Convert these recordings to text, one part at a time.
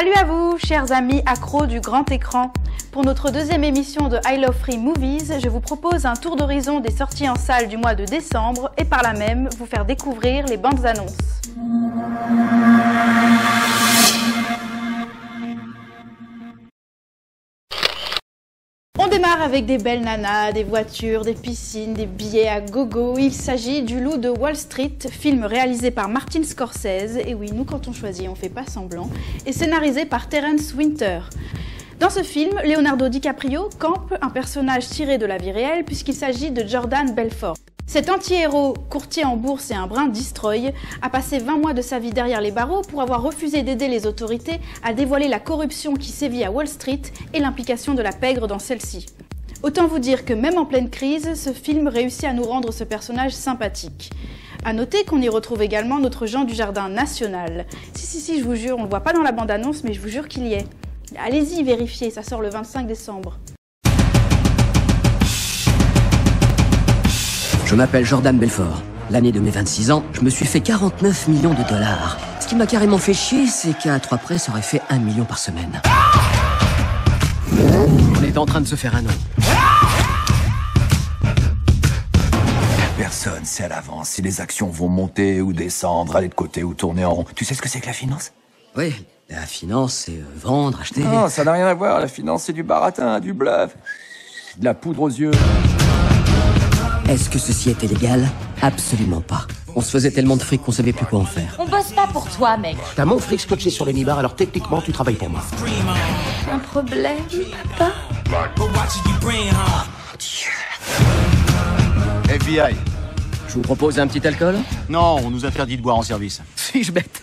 Salut à vous, chers amis accros du grand écran. Pour notre deuxième émission de I Love Free Movies, je vous propose un tour d'horizon des sorties en salle du mois de décembre et par là même vous faire découvrir les bandes annonces. On démarre avec des belles nanas, des voitures, des piscines, des billets à gogo. Il s'agit du Loup de Wall Street, film réalisé par Martin Scorsese, et oui, nous quand on choisit, on fait pas semblant, et scénarisé par Terence Winter. Dans ce film, Leonardo DiCaprio campe un personnage tiré de la vie réelle puisqu'il s'agit de Jordan Belfort. Cet anti-héros, courtier en bourse et un brin destroy, a passé 20 mois de sa vie derrière les barreaux pour avoir refusé d'aider les autorités à dévoiler la corruption qui sévit à Wall Street et l'implication de la pègre dans celle-ci. Autant vous dire que même en pleine crise, ce film réussit à nous rendre ce personnage sympathique. A noter qu'on y retrouve également notre Jean Dujardin national. Si, je vous jure, on le voit pas dans la bande-annonce, mais je vous jure qu'il y est. Allez-y, vérifiez, ça sort le 25 décembre. Je m'appelle Jordan Belfort. L'année de mes 26 ans, je me suis fait 49 millions de dollars. Ce qui m'a carrément fait chier, c'est qu'à 3 près, ça aurait fait 1 million par semaine. On est en train de se faire un nom. Personne sait à l'avance si les actions vont monter ou descendre, aller de côté ou tourner en rond. Tu sais ce que c'est que la finance? Oui, la finance, c'est vendre, acheter... Non, ça n'a rien à voir. La finance, c'est du baratin, du bluff, de la poudre aux yeux. Est-ce que ceci était légal? Absolument pas. On se faisait tellement de fric qu'on savait plus quoi en faire. On bosse pas pour toi, mec. T'as mon fric scotché sur les nibards, alors techniquement, tu travailles pour moi. Un problème, papa? FBI. Je vous propose un petit alcool? Non, on nous interdit de boire en service. Suis-je bête?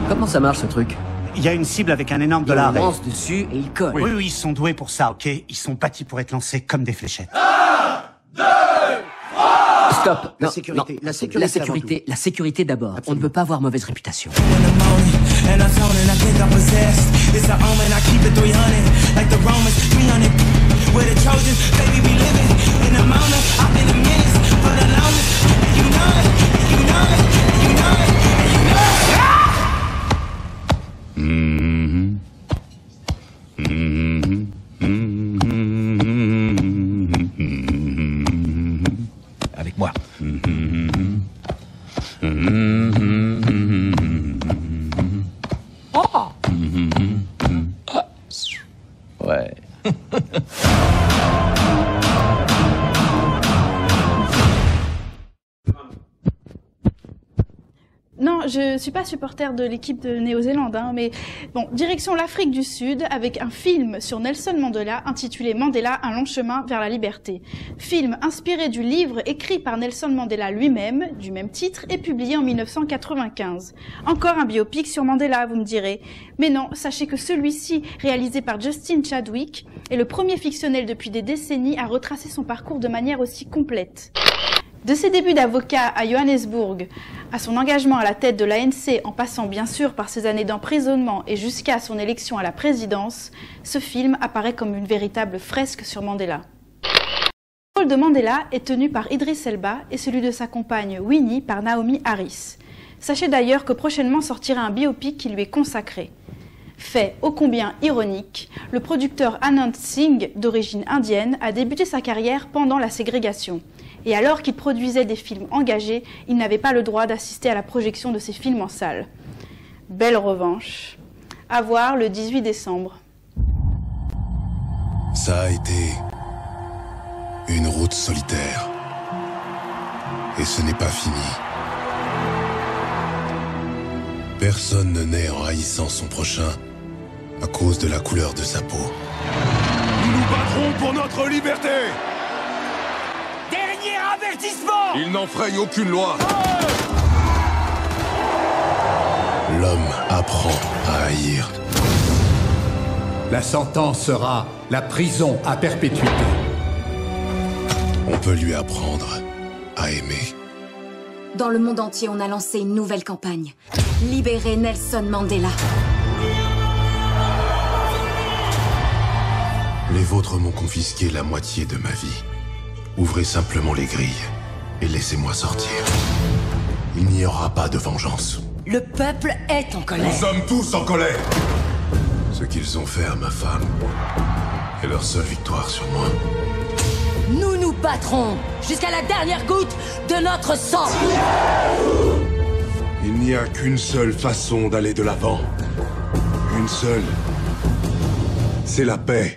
Comment ça marche ce truc? Il y a une cible avec un énorme Il dollar. lance dessus et il colle. Oui, ils sont doués pour ça, ok? Ils sont bâtis pour être lancés comme des fléchettes. Stop. La Non, sécurité, non. la sécurité La sécurité d'abord. On ne peut pas avoir mauvaise réputation. Avec moi. Ouais. Non, je suis pas supporter de l'équipe de Néo-Zélande, mais bon, direction l'Afrique du Sud avec un film sur Nelson Mandela intitulé Mandela, un long chemin vers la liberté. Film inspiré du livre écrit par Nelson Mandela lui-même, du même titre, et publié en 1995. Encore un biopic sur Mandela, vous me direz. Mais non, sachez que celui-ci, réalisé par Justin Chadwick, est le premier fictionnel depuis des décennies à retracer son parcours de manière aussi complète. De ses débuts d'avocat à Johannesburg, à son engagement à la tête de l'ANC en passant bien sûr par ses années d'emprisonnement et jusqu'à son élection à la présidence, ce film apparaît comme une véritable fresque sur Mandela. Le rôle de Mandela est tenu par Idris Elba et celui de sa compagne Winnie par Naomi Harris. Sachez d'ailleurs que prochainement sortira un biopic qui lui est consacré. Fait ô combien ironique, le producteur Anand Singh, d'origine indienne, a débuté sa carrière pendant la ségrégation. Et alors qu'il produisait des films engagés, il n'avait pas le droit d'assister à la projection de ses films en salle. Belle revanche. À voir le 18 décembre. Ça a été une route solitaire. Et ce n'est pas fini. Personne ne naît en haïssant son prochain à cause de la couleur de sa peau. Nous nous battrons pour notre liberté! Dernier avertissement! Il n'enfreint aucune loi! L'homme apprend à haïr. La sentence sera la prison à perpétuité. On peut lui apprendre à aimer. Dans le monde entier, on a lancé une nouvelle campagne. Libérez Nelson Mandela. Les vôtres m'ont confisqué la moitié de ma vie. Ouvrez simplement les grilles et laissez-moi sortir. Il n'y aura pas de vengeance. Le peuple est en colère. Nous sommes tous en colère. Ce qu'ils ont fait à ma femme est leur seule victoire sur moi. Nous nous battrons jusqu'à la dernière goutte de notre sang. Il n'y a qu'une seule façon d'aller de l'avant. Une seule. C'est la paix.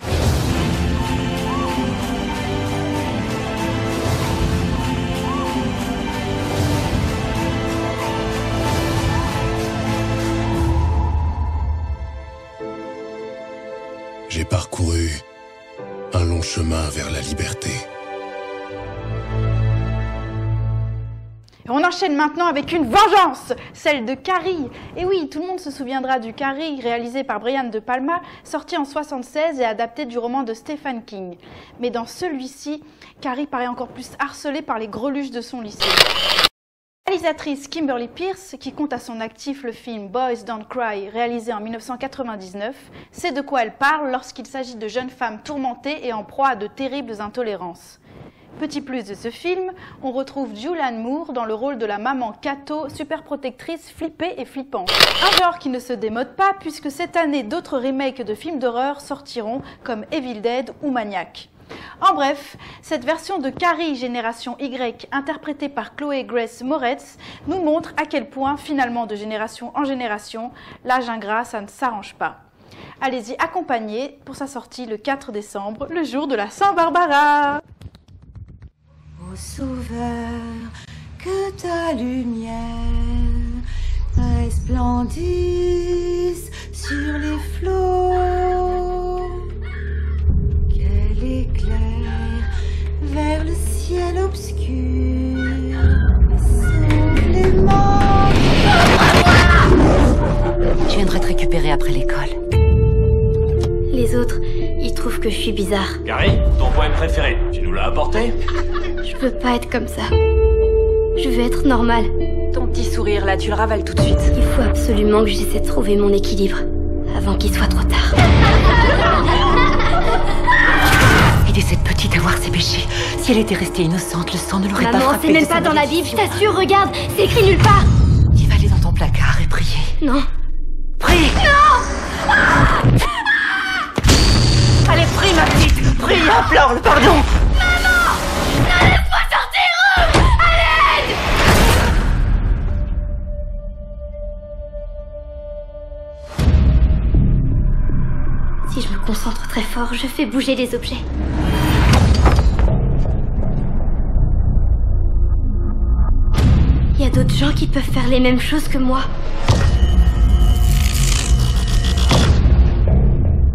J'ai parcouru un long chemin vers la liberté. On enchaîne maintenant avec une vengeance, celle de Carrie. Et oui, tout le monde se souviendra du Carrie, réalisé par Brian De Palma, sorti en 1976 et adapté du roman de Stephen King. Mais dans celui-ci, Carrie paraît encore plus harcelée par les greluches de son lycée. La réalisatrice Kimberly Peirce, qui compte à son actif le film Boys Don't Cry, réalisé en 1999, sait de quoi elle parle lorsqu'il s'agit de jeunes femmes tourmentées et en proie à de terribles intolérances. Petit plus de ce film, on retrouve Julianne Moore dans le rôle de la maman Cato, super protectrice, flippée et flippante. Un genre qui ne se démode pas puisque cette année d'autres remakes de films d'horreur sortiront comme Evil Dead ou Maniac. En bref, cette version de Carrie Génération Y, interprétée par Chloé Grace Moretz, nous montre à quel point, finalement de génération en génération, l'âge ingrat, ça ne s'arrange pas. Allez-y accompagnez pour sa sortie le 4 décembre, le jour de la Saint-Barbara. Ô Sauveur, que ta lumière resplendisse sur les flots, qu'elle éclaire vers le ciel obscur, sauve les morts. Je viendrai te récupérer après l'école. Les autres, ils trouvent que je suis bizarre. Carrie, ton poème préféré, tu nous l'as apporté? Je veux pas être comme ça. Je veux être normale. Ton petit sourire là, tu le ravales tout de suite. Il faut absolument que j'essaie de trouver mon équilibre avant qu'il soit trop tard. Aider cette petite à voir ses péchés. Si elle était restée innocente, le sang ne l'aurait pas frappée. Maman, c'est même pas dans la Bible, je t'assure, regarde, c'est écrit nulle part. Tu vas aller dans ton placard et prier. Non. Prie. Non. Allez, prie ma petite. Prie, implore le pardon. Maman, ne laisse-moi sortir. À l'aide. Si je me concentre très fort, je fais bouger les objets. Il y a d'autres gens qui peuvent faire les mêmes choses que moi.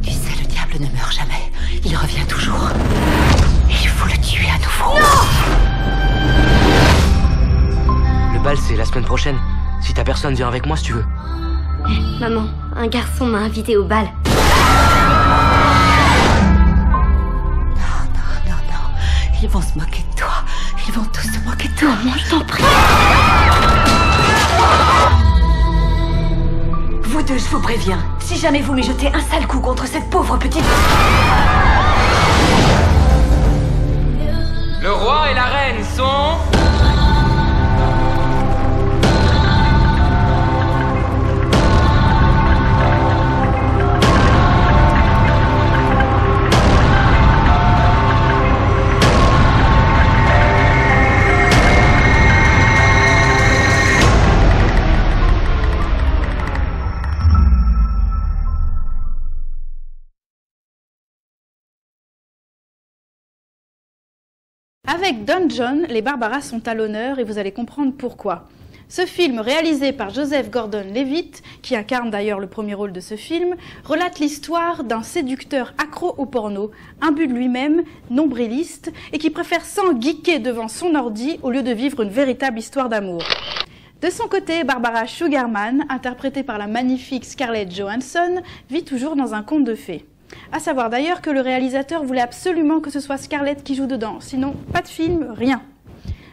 Tu sais, le diable ne meurt jamais. Il revient toujours. Et il faut le tuer à nouveau. Non. Le bal, c'est la semaine prochaine. Si ta personne vient avec moi, si tu veux. Maman, un garçon m'a invité au bal. Non. Ils vont se moquer de toi. Ils vont tous se moquer de toi. Maman, je t'en prie. Vous deux, je vous préviens. Si jamais vous lui jetez un sale coup contre cette pauvre petite... Le roi et la reine sont... Avec Don John, les Barbaras sont à l'honneur et vous allez comprendre pourquoi. Ce film, réalisé par Joseph Gordon-Levitt, qui incarne d'ailleurs le premier rôle de ce film, relate l'histoire d'un séducteur accro au porno, imbu de lui-même, nombriliste, et qui préfère s'engeeker devant son ordi au lieu de vivre une véritable histoire d'amour. De son côté, Barbara Sugarman, interprétée par la magnifique Scarlett Johansson, vit toujours dans un conte de fées. À savoir d'ailleurs que le réalisateur voulait absolument que ce soit Scarlett qui joue dedans, sinon pas de film, rien.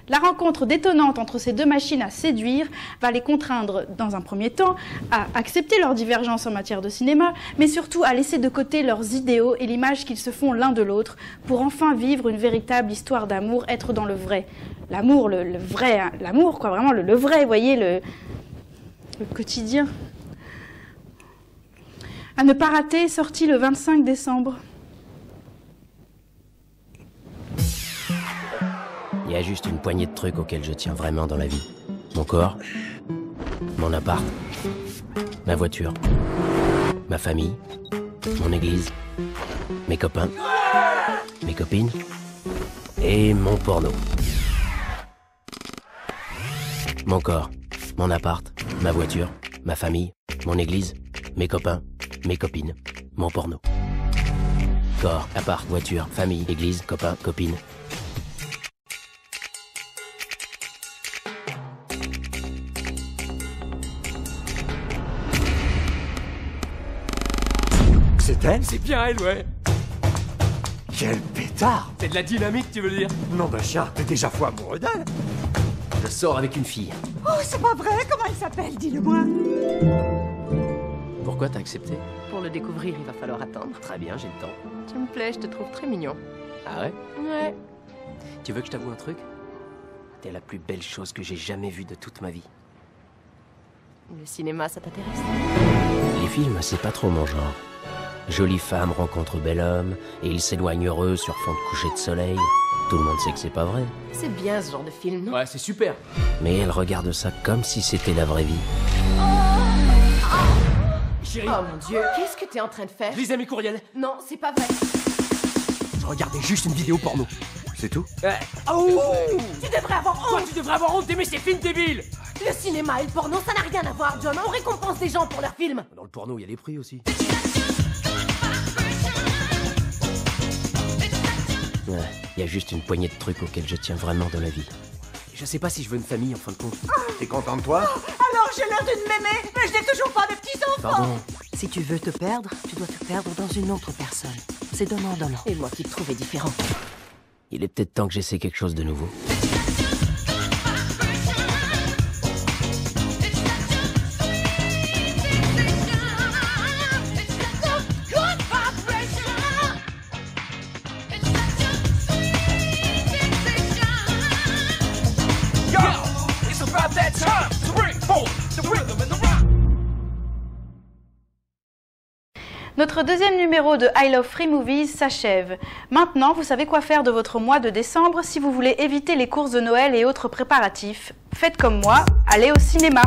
La rencontre détonnante entre ces deux machines à séduire va les contraindre, dans un premier temps, à accepter leurs divergences en matière de cinéma, mais surtout à laisser de côté leurs idéaux et l'image qu'ils se font l'un de l'autre, pour enfin vivre une véritable histoire d'amour, être dans le vrai. L'amour, le vrai, hein, l'amour, quoi, vraiment le vrai, vous voyez, le quotidien. À ne pas rater, sorti le 25 décembre. Il y a juste une poignée de trucs auxquels je tiens vraiment dans la vie. Mon corps, mon appart, ma voiture, ma famille, mon église, mes copains, mes copines et mon porno. Mon corps, mon appart, ma voiture, ma famille, mon église, mes copains, mes copines, mon porno. Corps, appart, voiture, famille, église, copains, copines. C'est elle? C'est bien elle, ouais. Quel pétard! C'est de la dynamique, tu veux dire? Non, ben chien, t'es déjà fou amoureux d'elle? Je sors avec une fille. Oh, c'est pas vrai! Comment elle s'appelle? Dis-le-moi! Pourquoi t'as accepté? Pour le découvrir, il va falloir attendre. Très bien, j'ai le temps. Tu me plais, je te trouve très mignon. Ah ouais? Ouais. Tu veux que je t'avoue un truc? T'es la plus belle chose que j'ai jamais vue de toute ma vie. Le cinéma, ça t'intéresse? Les films, c'est pas trop mon genre. Jolie femme rencontre bel homme, et ils s'éloignent heureux sur fond de coucher de soleil. Tout le monde sait que c'est pas vrai. C'est bien ce genre de film, non? Ouais, c'est super. Mais elle regarde ça comme si c'était la vraie vie. Chérie. Oh mon Dieu, qu'est-ce que t'es en train de faire? Je lisais mes courriels. Non, c'est pas vrai. Je regardais juste une vidéo porno. C'est tout? Oh! Tu devrais avoir Toi, honte! tu devrais avoir honte d'aimer ces films débiles! Le cinéma et le porno, ça n'a rien à voir, John. On récompense des gens pour leurs films. Dans le porno, il y a des prix aussi. Ouais, il y a juste une poignée de trucs auxquels je tiens vraiment dans la vie. Je sais pas si je veux une famille en fin de compte. T'es content de toi? Alors j'ai l'air d'une mémé, mais je n'ai toujours pas de petits-enfants! Pardon. Si tu veux te perdre, tu dois te perdre dans une autre personne. C'est donnant-donnant. Et moi qui te trouvais différent. Il est peut-être temps que j'essaie quelque chose de nouveau. Notre deuxième numéro de I Love Free Movies s'achève. Maintenant, vous savez quoi faire de votre mois de décembre si vous voulez éviter les courses de Noël et autres préparatifs. Faites comme moi, allez au cinéma.